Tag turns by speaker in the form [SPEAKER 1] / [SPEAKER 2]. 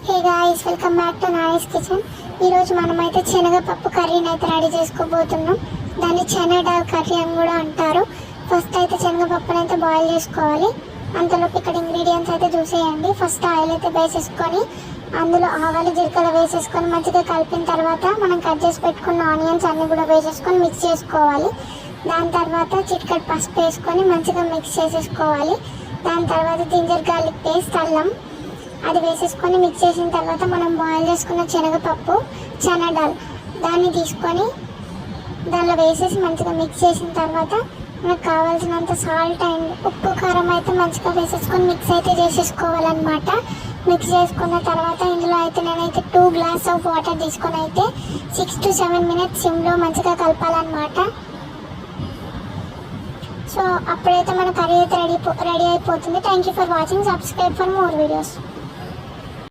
[SPEAKER 1] Hey guys, welcome back to noise kitchen. ఈరోజు మనమైతే శనగపప్పు కర్రీని అయితే రెడీ చేసుకోబోతున్నాం. దాన్ని చనా దాల్ కర్రీ అని కూడా అంటారు. ఫస్ట్ అయితే శనగపప్పుని అయితే బాయిల్ చేసుకోవాలి. అంతలోపు ఇక్కడ ఇంగ్రీడియంట్స్ అయితే చూసేయండి. ఫస్ట్ ఆయిల్ అయితే వేసేసుకొని అందులో ఆవాలు జీలకర్ర వేసేసుకొని మంచిగా కలిపిన తర్వాత మనం కట్ చేసి పెట్టుకున్న ఆనియన్స్ అన్నీ కూడా వేసేసుకొని మిక్స్ చేసుకోవాలి. దాని తర్వాత చిటికెడు పసుపు వేసుకొని మంచిగా మిక్స్ చేసేసుకోవాలి. దాని తర్వాత జింజర్ గార్లిక్ పేస్ట్, అల్లం అది వేసేసుకొని మిక్స్ చేసిన తర్వాత మనం బాయిల్ చేసుకున్న శనగపప్పు చనా దాల్ దాన్ని తీసుకొని దానిలో వేసేసి మంచిగా మిక్స్ చేసిన తర్వాత మనకు కావాల్సినంత సాల్ట్ అండ్ ఉప్పు కారం అయితే మంచిగా వేసేసుకొని మిక్స్ అయితే చేసేసుకోవాలన్నమాట. మిక్స్ చేసుకున్న తర్వాత ఇందులో అయితే నేనైతే 2 గ్లాస్ ఆఫ్ వాటర్ తీసుకొని అయితే 6 to 7 minutes సిమ్లో మంచిగా కలపాలన్నమాట. సో అప్పుడైతే మన కర్రీ అయితే రెడీ అయిపోతుంది. Thank you for watching. Subscribe for more videos.